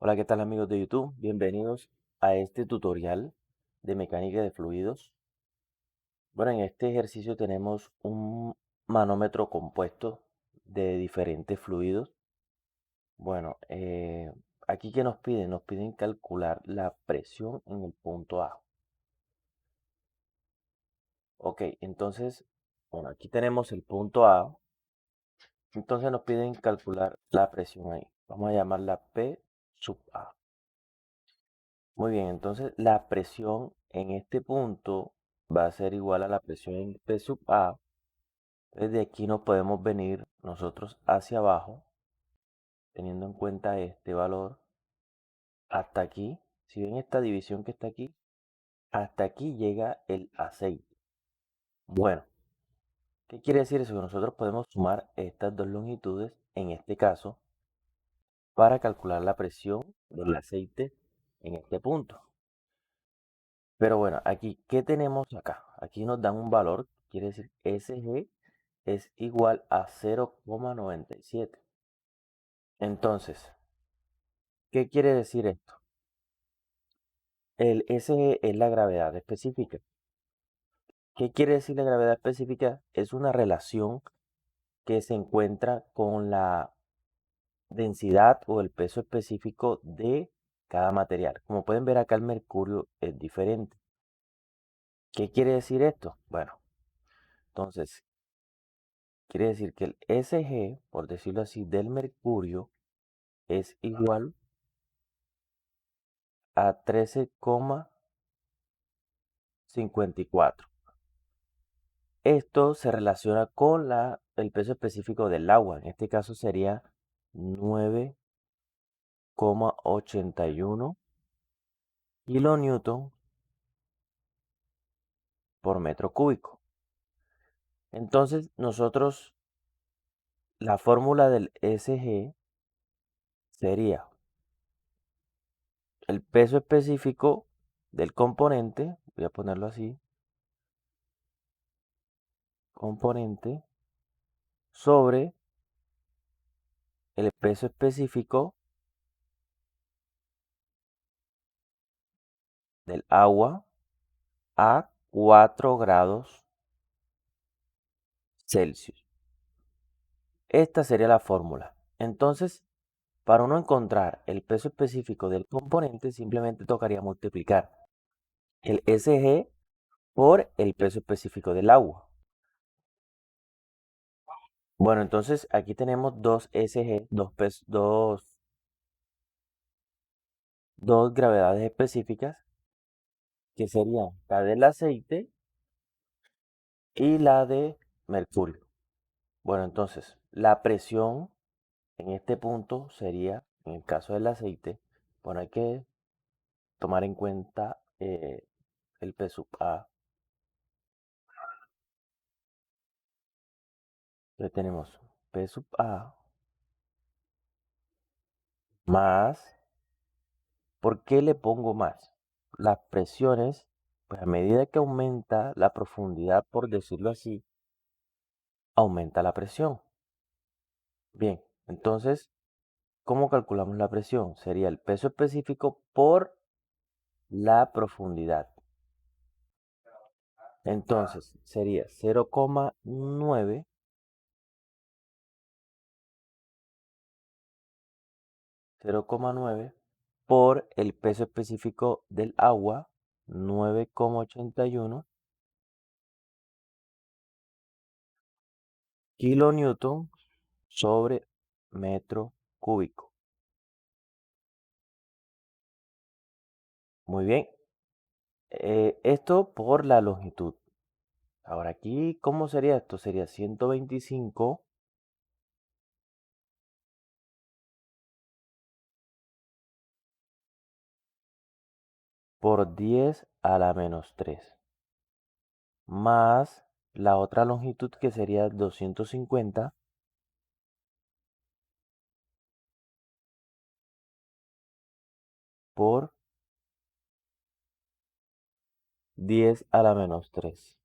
Hola, ¿qué tal amigos de YouTube? Bienvenidos a este tutorial de mecánica de fluidos. Bueno, en este ejercicio tenemos un manómetro compuesto de diferentes fluidos. Bueno, aquí ¿qué nos piden? Nos piden calcular la presión en el punto A. Ok, entonces, bueno, aquí tenemos el punto A. Entonces nos piden calcular la presión ahí. Vamos a llamarla P sub A. Muy bien, entonces la presión en este punto va a ser igual a la presión en P sub A. Desde aquí nos podemos venir nosotros hacia abajo, teniendo en cuenta este valor, hasta aquí. Si ven esta división que está aquí, hasta aquí llega el aceite. Bueno, ¿qué quiere decir eso? Que nosotros podemos sumar estas dos longitudes, en este caso, para calcular la presión del aceite en este punto. Pero bueno, aquí, ¿qué tenemos acá? Aquí nos dan un valor, quiere decir SG es igual a 0,97. Entonces, ¿qué quiere decir esto? El SG es la gravedad específica. ¿Qué quiere decir la gravedad específica? Es una relación que se encuentra con la densidad o el peso específico de cada material. Como pueden ver acá, el mercurio es diferente. ¿Qué quiere decir esto? Bueno, entonces quiere decir que el SG, por decirlo así, del mercurio es igual a 13,54. Esto se relaciona con el peso específico del agua. En este caso sería 9,81 kilonewton por metro cúbico. Entonces nosotros, la fórmula del SG sería el peso específico del componente, voy a ponerlo así, componente sobre el peso específico del agua a 4 grados Celsius. Esta sería la fórmula. Entonces, para uno encontrar el peso específico del componente, simplemente tocaría multiplicar el SG por el peso específico del agua. Bueno, entonces aquí tenemos dos SG, dos gravedades específicas, que serían la del aceite y la de mercurio. Bueno, entonces la presión en este punto sería, en el caso del aceite, bueno, hay que tomar en cuenta el P sub A. Entonces tenemos P sub A más, ¿por qué le pongo más? Las presiones, pues a medida que aumenta la profundidad, por decirlo así, aumenta la presión. Bien, entonces, ¿cómo calculamos la presión? Sería el peso específico por la profundidad. Entonces, sería 0,9 por el peso específico del agua, 9,81 kilonewton sobre metro cúbico. Muy bien. Esto por la longitud. Ahora aquí, ¿cómo sería esto? Sería 125 por 10 a la menos 3. Más la otra longitud que sería 250 por 10 a la menos 3.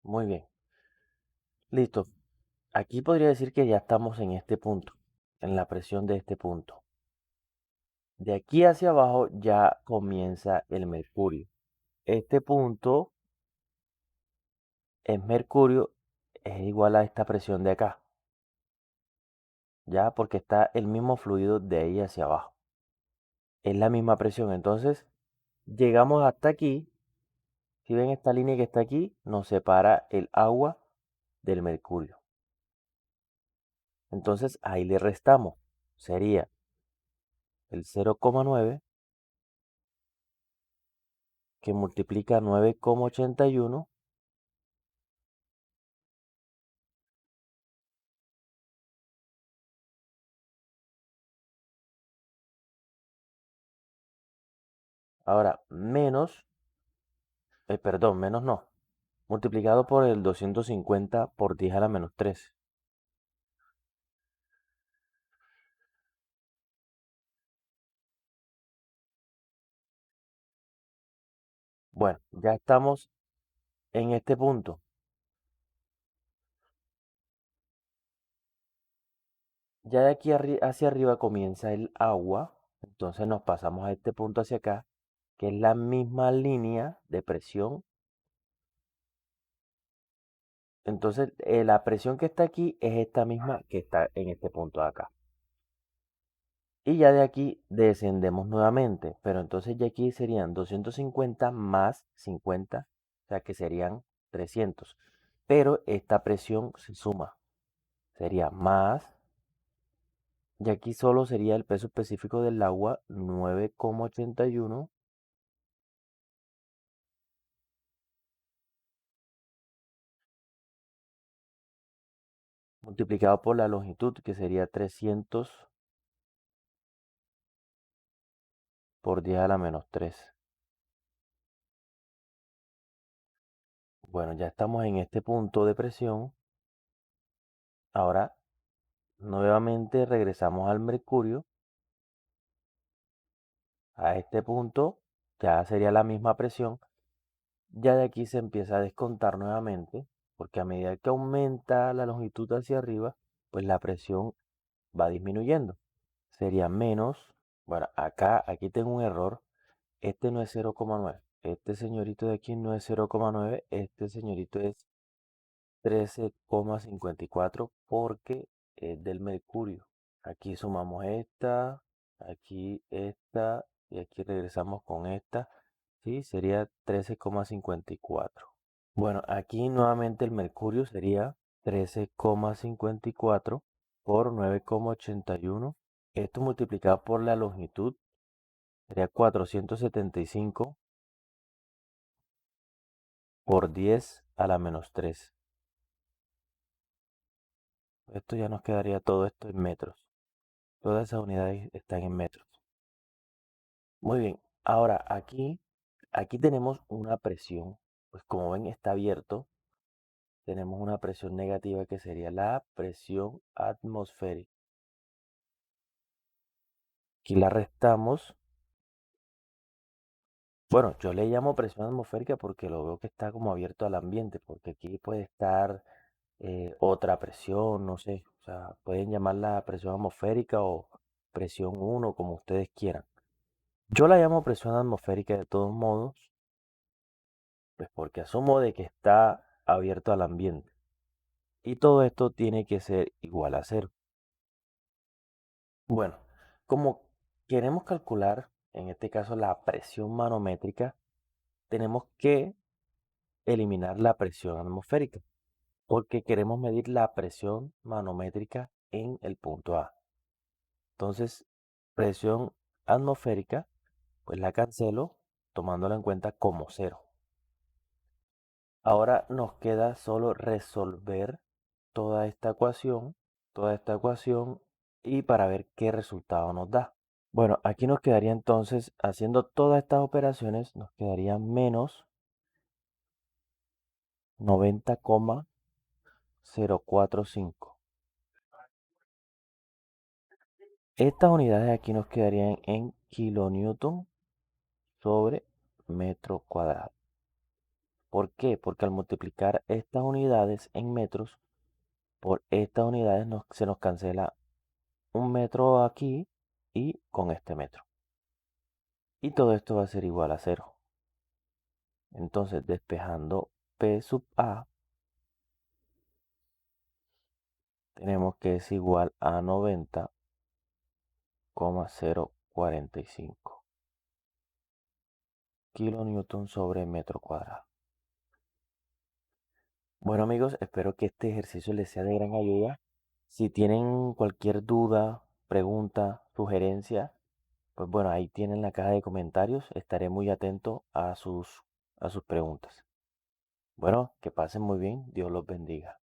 Muy bien. Listo. Aquí podría decir que ya estamos en este punto. en la presión de este punto. De aquí hacia abajo ya comienza el mercurio. Este punto es mercurio, es igual a esta presión de acá. Ya, porque está el mismo fluido de ahí hacia abajo. Es la misma presión. Entonces, llegamos hasta aquí. Si ven esta línea que está aquí, nos separa el agua del mercurio. Entonces, ahí le restamos. Sería el 0,9 que multiplica 9,81. Ahora, menos, perdón, menos no. Multiplicado por el 250 por 10 a la menos 13. Bueno, ya estamos en este punto. Ya de aquí hacia arriba comienza el agua. Entonces nos pasamos a este punto hacia acá, que es la misma línea de presión. Entonces la presión que está aquí es esta misma que está en este punto de acá. Y ya de aquí descendemos nuevamente, pero entonces ya aquí serían 250 más 50, o sea que serían 300. Pero esta presión se suma, sería más, y aquí solo sería el peso específico del agua, 9,81, multiplicado por la longitud, que sería 300 por 10 a la menos 3. Bueno, ya estamos en este punto de presión. Ahora, nuevamente regresamos al mercurio. A este punto ya sería la misma presión. Ya de aquí se empieza a descontar nuevamente, porque a medida que aumenta la longitud hacia arriba, pues la presión va disminuyendo. Sería menos, bueno, aquí tengo un error. Este no es 0,9. Este señorito de aquí no es 0,9. Este señorito es 13,54 porque es del mercurio. Aquí sumamos esta y aquí regresamos con esta. Sí, sería 13,54. Bueno, aquí nuevamente el mercurio sería 13,54 por 9,81. Esto multiplicado por la longitud sería 475 por 10 a la menos 3. Esto ya nos quedaría todo esto en metros. Todas esas unidades están en metros. Muy bien. Ahora aquí tenemos una presión. Pues como ven está abierto. Tenemos una presión negativa que sería la presión atmosférica. Aquí la restamos. Bueno, yo le llamo presión atmosférica porque lo veo que está como abierto al ambiente, porque aquí puede estar otra presión, no sé. O sea, pueden llamarla presión atmosférica o presión 1, como ustedes quieran. Yo la llamo presión atmosférica de todos modos, pues porque asumo de que está abierto al ambiente. Y todo esto tiene que ser igual a cero. Bueno, como queremos calcular, en este caso, la presión manométrica, tenemos que eliminar la presión atmosférica, porque queremos medir la presión manométrica en el punto A. Entonces, presión atmosférica, pues la cancelo tomándola en cuenta como cero. Ahora nos queda solo resolver toda esta ecuación y para ver qué resultado nos da. Bueno, aquí nos quedaría entonces, haciendo todas estas operaciones, nos quedaría menos 90,045. Estas unidades aquí nos quedarían en kilonewton sobre metro cuadrado. ¿Por qué? Porque al multiplicar estas unidades en metros por estas unidades se nos cancela un metro aquí y con este metro. Y todo esto va a ser igual a 0. Entonces, despejando P sub A, tenemos que es igual a 90,045 kilonewton sobre metro cuadrado. Bueno amigos, espero que este ejercicio les sea de gran ayuda. Si tienen cualquier duda, pregunta, sugerencia, pues bueno, ahí tienen la caja de comentarios. Estaré muy atento a sus preguntas. Bueno, que pasen muy bien. Dios los bendiga.